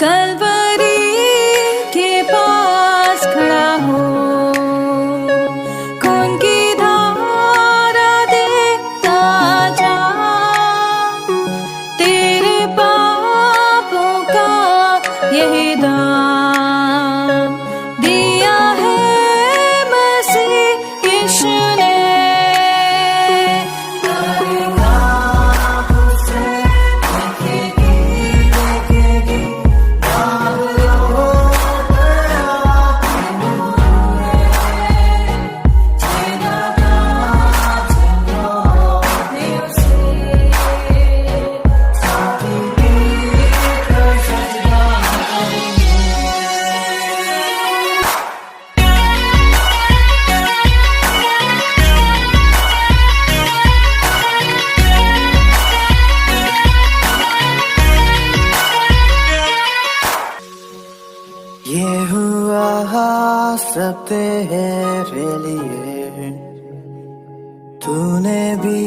कलवरी के पास खड़ा हो, खून की धारा देखता जा, तेरे पापों का यही दाम दिया है मसीह यीशु ने। ये हुआ सब तेरे लिए, तूने भी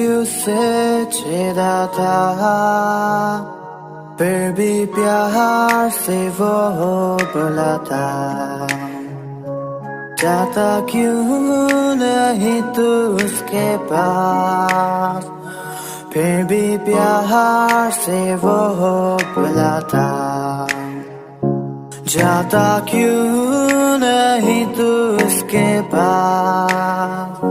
उसे छेड़ा था, फिर भी प्यार से वो बुलाता, जाता क्यों नहीं तू उसके पास, फिर भी प्यार से वो बुलाता, जाता क्यों नहीं तू उसके पास।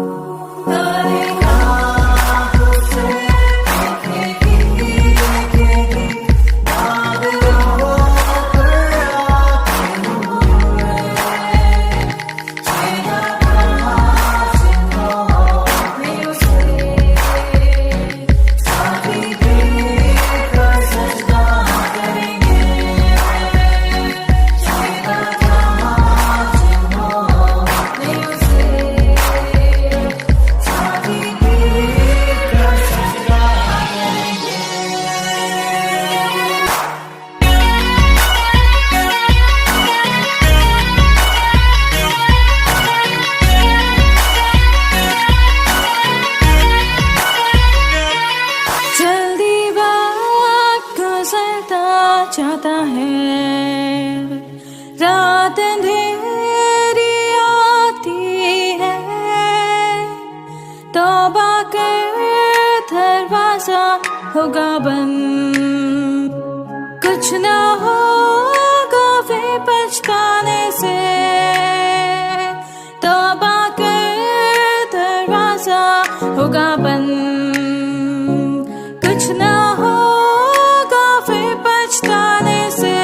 चाहता है, रात अंधेरी आती है, तौबा कर दरवाजा होगा बंद, कुछ ना होगा वे पछताने से, तौबा कर दरवाजा होगा बंद, कुछ ना होगा वे पछताने से।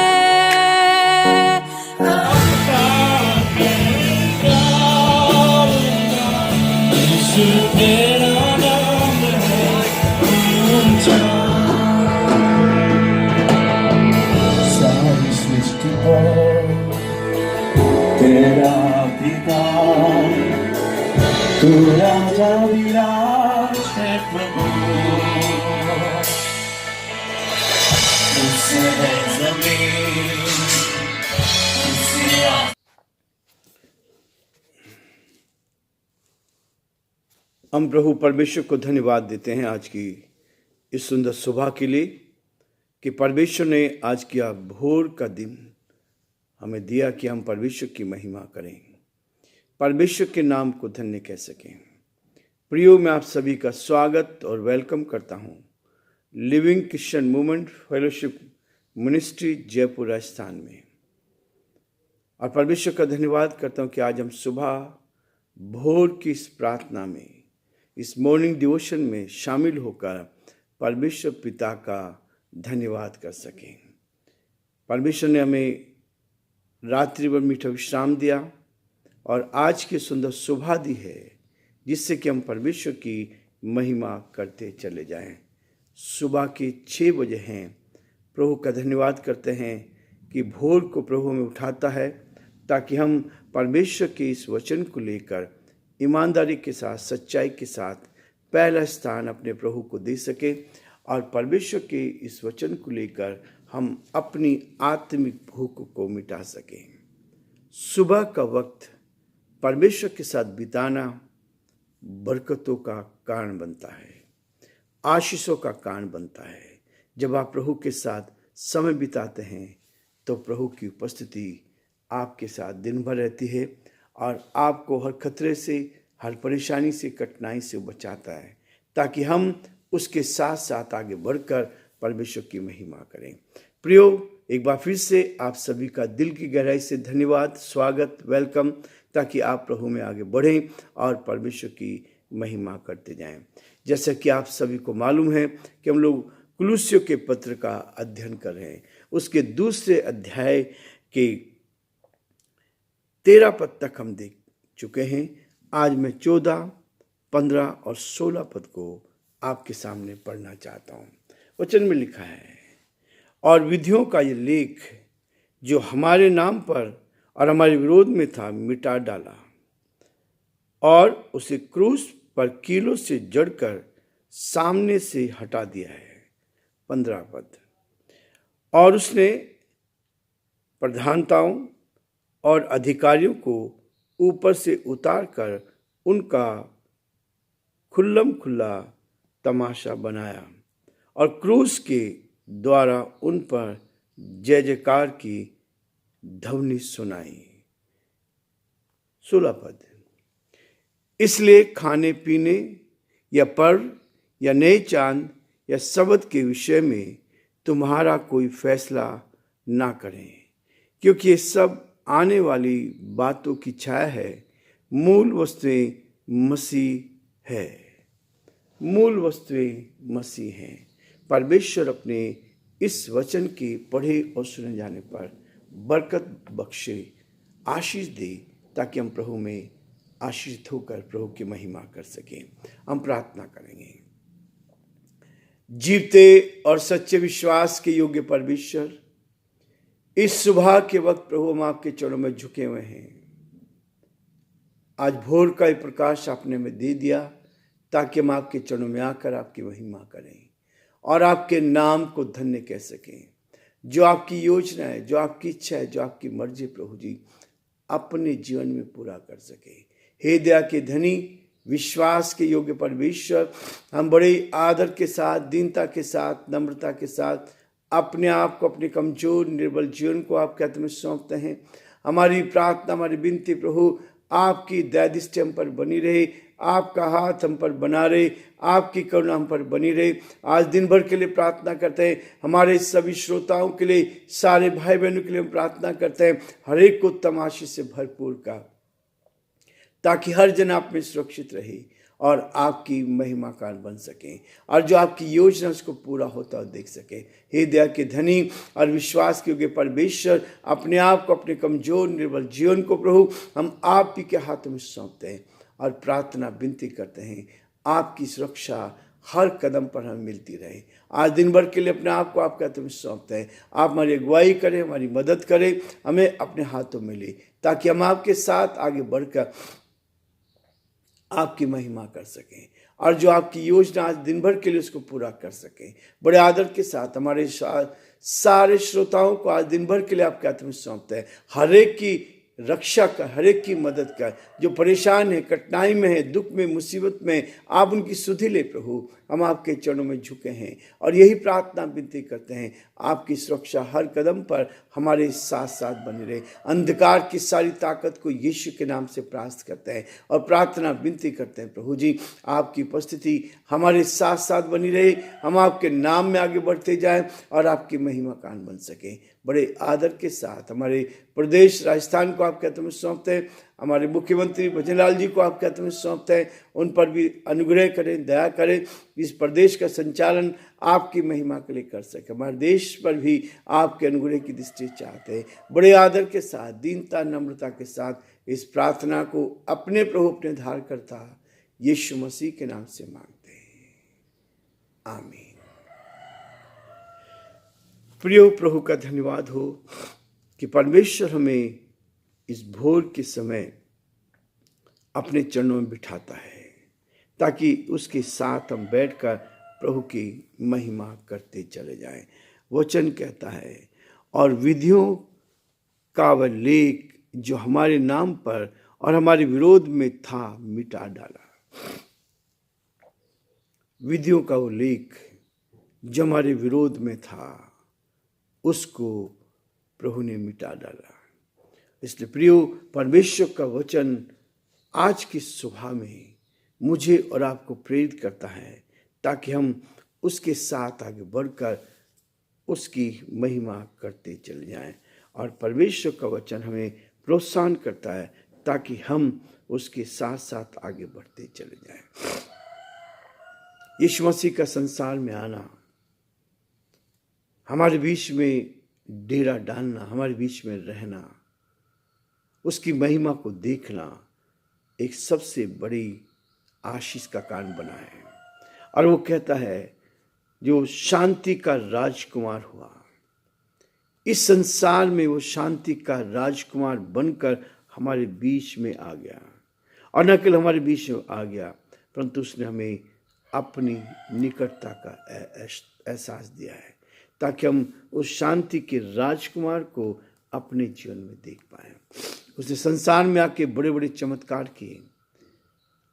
सारी सृष्टि पर तेरा पिता, तू राजा विराज है प्रभु, उससे है जमीन, उससे हम प्रभु परमेश्वर को धन्यवाद देते हैं आज की इस सुंदर सुबह के लिए कि परमेश्वर ने आज किया भोर का दिन हमें दिया कि हम परमेश्वर की महिमा करें, परमेश्वर के नाम को धन्य कह सकें। प्रियो, मैं आप सभी का स्वागत और वेलकम करता हूं living Christian movement fellowship ministry Jaipur Rajasthan में, और परमेश्वर का धन्यवाद करता हूं कि आज हम सुबह भोर की इस प्रार्थना में, इस मॉर्निंग डिवोशन में शामिल होकर परमेश्वर पिता का धन्यवाद कर सकें। परमेश्वर ने हमें रात्रि भर मीठा विश्राम दिया और आज की सुंदर सुबह दी है, जिससे कि हम परमेश्वर की महिमा करते चले जाएं। सुबह के 6 बजे हैं। प्रभु का धन्यवाद करते हैं कि भोर को प्रभु हमें उठाता है ताकि हम परमेश्वर के इस वचन को लेकर ईमानदारी के साथ, सच्चाई के साथ पहला स्थान अपने प्रभु को दे सके और परमेश्वर के इस वचन को लेकर हम अपनी आत्मिक भूख को मिटा सकें। सुबह का वक्त परमेश्वर के साथ बिताना बरकतों का कारण बनता है, आशीषों का कारण बनता है। जब आप प्रभु के साथ समय बिताते हैं तो प्रभु की उपस्थिति आपके साथ दिन भर रहती है और आपको हर खतरे से, हर परेशानी से, कठिनाई से बचाता है, ताकि हम उसके साथ साथ आगे बढ़कर परमेश्वर की महिमा करें। प्रियो, एक बार फिर से आप सभी का दिल की गहराई से धन्यवाद, स्वागत, वेलकम, ताकि आप प्रभु में आगे बढ़ें और परमेश्वर की महिमा करते जाएं। जैसा कि आप सभी को मालूम है कि हम लोग कुलुस्सियों के पत्र का अध्ययन कर रहे हैं। उसके दूसरे अध्याय के 13 पद तक हम देख चुके हैं। आज मैं 14, 15 और 16 पद को आपके सामने पढ़ना चाहता हूँ। वचन में लिखा है, और विधियों का ये लेख जो हमारे नाम पर और हमारे विरोध में था, मिटा डाला और उसे क्रूस पर कीलों से जड़कर सामने से हटा दिया है। 15 पद, और उसने प्रधानताओं और अधिकारियों को ऊपर से उतार कर उनका खुल्लम खुल्ला तमाशा बनाया और क्रूस के द्वारा उन पर जय जयकार की ध्वनि सुनाई। 16 पद, इसलिए खाने पीने या पर्व या नए चांद या सबत के विषय में तुम्हारा कोई फैसला ना करें, क्योंकि ये सब आने वाली बातों की छाया है। मूल वस्तुएं मसीह है। मूल वस्तुएं मसीह हैं। परमेश्वर अपने इस वचन के पढ़े और सुने जाने पर बरकत बख्शे, आशीष दे, ताकि हम प्रभु में आशीषित होकर प्रभु की महिमा कर सकें। हम प्रार्थना करेंगे। जीवते और सच्चे विश्वास के योग्य परमेश्वर, इस सुबह के वक्त प्रभु हम आपके चरणों में झुके हुए हैं। आज भोर का ये प्रकाश आपने हमें दे दिया, ताकि हम आपके चरणों में आकर आपकी महिमा करें और आपके नाम को धन्य कह सकें। जो आपकी योजना है, जो आपकी इच्छा है, जो आपकी मर्जी प्रभु जी अपने जीवन में पूरा कर सके। हे दया के धनी, विश्वास के योग्य परमेश्वर, हम बड़े आदर के साथ, दीनता के साथ, नम्रता के साथ अपने आप को, अपने कमजोर निर्बल जीवन को आपके हाथ में सौंपते हैं। हमारी प्रार्थना, हमारी विनती प्रभु, आपकी दया दृष्टि हम पर बनी रहे, आपका हाथ हम पर बना रहे, आपकी करुणा हम पर बनी रहे। आज दिन भर के लिए प्रार्थना करते हैं। हमारे सभी श्रोताओं के लिए, सारे भाई बहनों के लिए हम प्रार्थना करते हैं, हर एक को उत्तम आशीष से भरपूर का, ताकि हर जन आप में सुरक्षित रहे और आपकी महिमा कारण बन सके और जो आपकी योजना उसको पूरा होता हुआ देख सके। हे दया के धनी और विश्वास के योग्य परमेश्वर, अपने आप को, अपने कमजोर निर्बल जीवन को प्रभु हम आप ही के हाथों में सौंपते हैं और प्रार्थना विनती करते हैं, आपकी सुरक्षा हर कदम पर हमें मिलती रहे। आज दिन भर के लिए अपने आप को आपके हाथों में सौंपते हैं। आप हमारी अगुवाई करें, हमारी मदद करें, हमें अपने हाथों में ले, ताकि हम आपके साथ आगे बढ़कर आपकी महिमा कर सकें और जो आपकी योजना आज दिन भर के लिए उसको पूरा कर सकें। बड़े आदर के साथ हमारे सारे श्रोताओं को आज दिन भर के लिए आपके हाथ में सौंपते हैं। हर एक की रक्षा कर, हर एक की मदद कर, जो परेशान है, कठिनाई में है, दुख में, मुसीबत में, आप उनकी सुधि ले प्रभु। हम आपके चरणों में झुके हैं और यही प्रार्थना विनती करते हैं, आपकी सुरक्षा हर कदम पर हमारे साथ साथ बनी रहे। अंधकार की सारी ताकत को यीशु के नाम से परास्त करते हैं और प्रार्थना विनती करते हैं प्रभु जी, आपकी उपस्थिति हमारे साथ साथ बनी रहे। हम आपके नाम में आगे बढ़ते जाएं और आपकी महिमा कान बन सके। बड़े आदर के साथ हमारे प्रदेश राजस्थान को आपके हाथों में सौंपते हैं, हमारे मुख्यमंत्री भजनलाल जी को आपके हाथों में सौंपते हैं। उन पर भी अनुग्रह करें, दया करें, इस प्रदेश का संचालन आपकी महिमा के लिए कर सके। हमारे देश पर भी आपके अनुग्रह की दृष्टि चाहते हैं। बड़े आदर के साथ, दीनता नम्रता के साथ इस प्रार्थना को अपने प्रभु, अपने धार करता यीशु मसीह के नाम से मांगते हैं, आमीन। प्रियो, प्रभु का धन्यवाद हो कि परमेश्वर हमें इस भोर के समय अपने चरणों में बिठाता है, ताकि उसके साथ हम बैठकर प्रभु की महिमा करते चले जाएं। वचन कहता है, और विधियों का वह लेख जो हमारे नाम पर और हमारे विरोध में था, मिटा डाला। विधियों का वो लेख जो हमारे विरोध में था, उसको प्रभु ने मिटा डाला। इसलिए प्रियो, परमेश्वर का वचन आज की सुबह में मुझे और आपको प्रेरित करता है ताकि हम उसके साथ आगे बढ़कर उसकी महिमा करते चले जाएं। और परमेश्वर का वचन हमें प्रोत्साहन करता है ताकि हम उसके साथ साथ आगे बढ़ते चले जाएं। यीशु मसीह का संसार में आना, हमारे बीच में डेरा डालना, हमारे बीच में रहना, उसकी महिमा को देखना एक सबसे बड़ी आशीष का कारण बना है। और वो कहता है जो शांति का राजकुमार हुआ, इस संसार में वो शांति का राजकुमार बनकर हमारे बीच में आ गया। और न केवल हमारे बीच में आ गया, परंतु उसने हमें अपनी निकटता का एहसास दिया है ताकि हम उस शांति के राजकुमार को अपने जीवन में देख पाएं। उसने संसार में आके बड़े बड़े चमत्कार किए,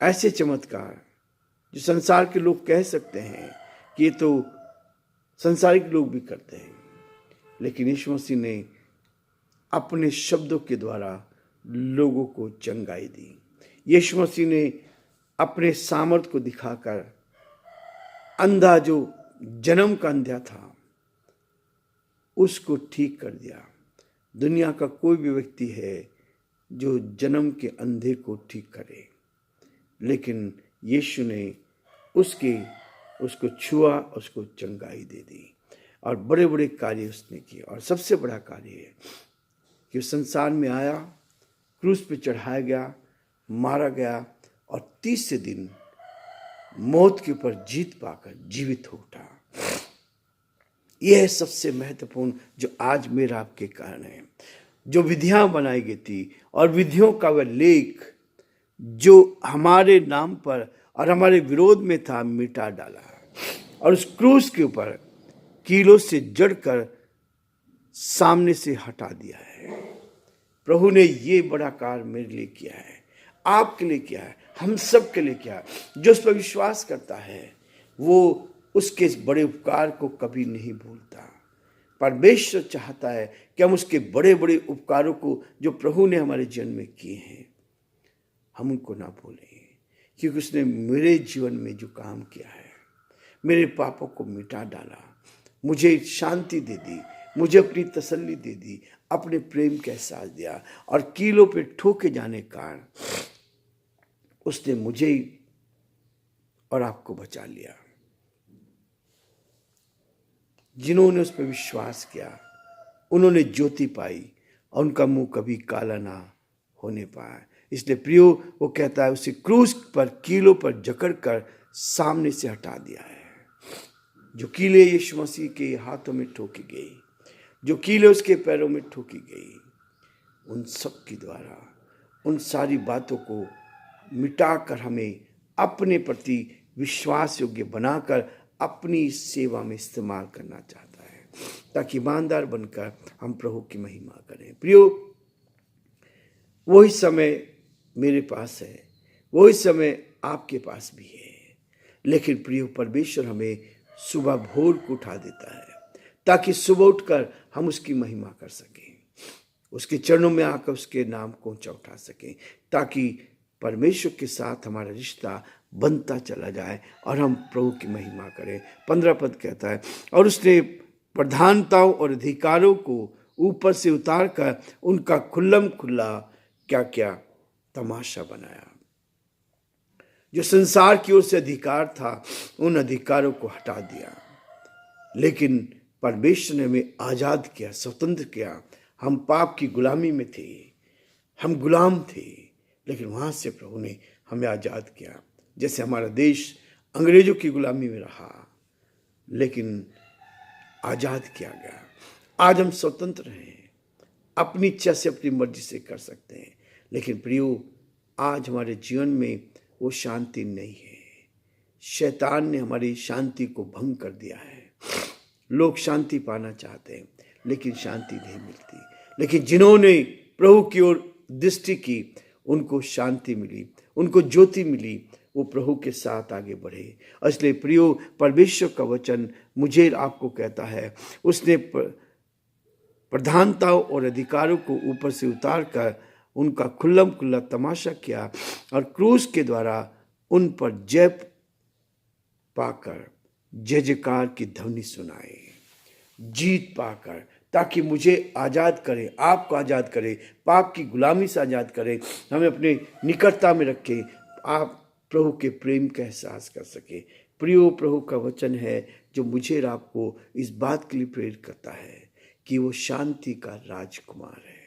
ऐसे चमत्कार जो संसार के लोग कह सकते हैं कि ये तो संसारिक लोग भी करते हैं, लेकिन यीशु मसीह ने अपने शब्दों के द्वारा लोगों को चंगाई दी। यीशु मसीह ने अपने सामर्थ को दिखाकर अंधा जो जन्म का अंधा था उसको ठीक कर दिया। दुनिया का कोई भी व्यक्ति है जो जन्म के अंधे को ठीक करे, लेकिन यीशु ने उसको छुआ, उसको चंगाई दे दी और बड़े बड़े कार्य उसने किए। और सबसे बड़ा कार्य है कि उस संसार में आया, क्रूस पे चढ़ाया गया, मारा गया और तीसरे दिन मौत के ऊपर जीत पाकर जीवित हो उठा। यह है सबसे महत्वपूर्ण जो आज मेरा आपके कारण है। जो विधियां बनाई गई थी और विधियों का वह लेख जो हमारे नाम पर और हमारे विरोध में था, मिटा डाला और उस क्रूस के ऊपर कीलों से जड़कर सामने से हटा दिया है। प्रभु ने ये बड़ा कार्य मेरे लिए किया है, आपके लिए किया है, हम सब के लिए किया है। जो उस पर विश्वास करता है वो उसके इस बड़े उपकार को कभी नहीं भूलता। परमेश्वर चाहता है कि हम उसके बड़े बड़े उपकारों को जो प्रभु ने हमारे जीवन में किए हैं हम उनको ना भूलें, क्योंकि उसने मेरे जीवन में जो काम किया है, मेरे पापों को मिटा डाला, मुझे शांति दे दी, मुझे अपनी तसल्ली दे दी, अपने प्रेम का एहसास दिया और कीलों पे ठोके जाने के कारण उसने मुझे और आपको बचा लिया। जिन्होंने उस पर विश्वास किया उन्होंने ज्योति पाई और उनका मुंह कभी काला ना होने पाया। इसलिए प्रियो, वो कहता है उसे क्रूस पर कीलों पर जकड़ कर सामने से हटा दिया है। जो कीले यीशु मसीह के हाथों में ठोकी गई, जो कीले उसके पैरों में ठोकी गई, उन सब के द्वारा उन सारी बातों को मिटाकर हमें अपने प्रति विश्वास योग्य बनाकर अपनी सेवा में इस्तेमाल करना चाहता है ताकि ईमानदार बनकर हम प्रभु की महिमा करें। प्रियो, वही समय मेरे पास है, वही समय आपके पास भी है, लेकिन प्रियो परमेश्वर हमें सुबह भोर को उठा देता है ताकि सुबह उठकर हम उसकी महिमा कर सकें, उसके चरणों में आकर उसके नाम को ऊंचा उठा सकें, ताकि परमेश्वर के साथ हमारा रिश्ता बनता चला जाए और हम प्रभु की महिमा करें। 15 पद कहता है, और उसने प्रधानताओं और अधिकारों को ऊपर से उतार कर उनका खुल्लम खुल्ला क्या क्या तमाशा बनाया। जो संसार की ओर से अधिकार था उन अधिकारों को हटा दिया, लेकिन परमेश्वर ने हमें आज़ाद किया, स्वतंत्र किया। हम पाप की गुलामी में थे, हम गुलाम थे, लेकिन वहाँ से प्रभु ने हमें आज़ाद किया। जैसे हमारा देश अंग्रेजों की गुलामी में रहा, लेकिन आज़ाद किया गया। आज हम स्वतंत्र हैं, अपनी इच्छा से अपनी मर्जी से कर सकते हैं, लेकिन प्रियो आज हमारे जीवन में वो शांति नहीं है। शैतान ने हमारी शांति को भंग कर दिया है। लोग शांति पाना चाहते हैं लेकिन शांति नहीं मिलती, लेकिन जिन्होंने प्रभु की ओर दृष्टि की उनको शांति मिली, उनको ज्योति मिली, वो प्रभु के साथ आगे बढ़े। इसलिए प्रियो, परमेश्वर का वचन मुझे आपको कहता है, उसने प्रधानताओं और अधिकारों को ऊपर से उतार कर उनका खुल्लम खुल्ला तमाशा किया और क्रूस के द्वारा उन पर जय पाकर जय जयकार की ध्वनि सुनाए, जीत पाकर, ताकि मुझे आज़ाद करे, आपको आज़ाद करे, पाप की गुलामी से आज़ाद करे, हमें अपने निकटता में रखे, आप प्रभु के प्रेम का एहसास कर सके। प्रियो, प्रभु का वचन है जो मुझे और आपको इस बात के लिए प्रेरित करता है कि वो शांति का राजकुमार है।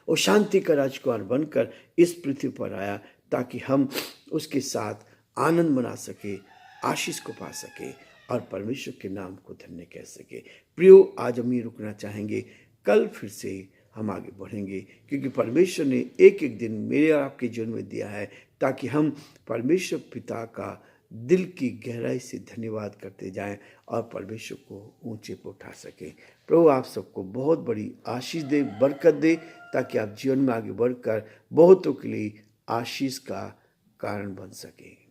वो शांति का राजकुमार बनकर इस पृथ्वी पर आया ताकि हम उसके साथ आनंद मना सके, आशीष को पा सके और परमेश्वर के नाम को धन्य कह सके। प्रियो, आज हम ये रुकना चाहेंगे, कल फिर से हम आगे बढ़ेंगे, क्योंकि परमेश्वर ने एक एक दिन मेरे और आपके जीवन में दिया है ताकि हम परमेश्वर पिता का दिल की गहराई से धन्यवाद करते जाएं और परमेश्वर को ऊंचे पर उठा सकें। प्रभु आप सबको बहुत बड़ी आशीष दे, बरकत दे, ताकि आप जीवन में आगे बढ़कर बहुतों के लिए आशीष का कारण बन सके।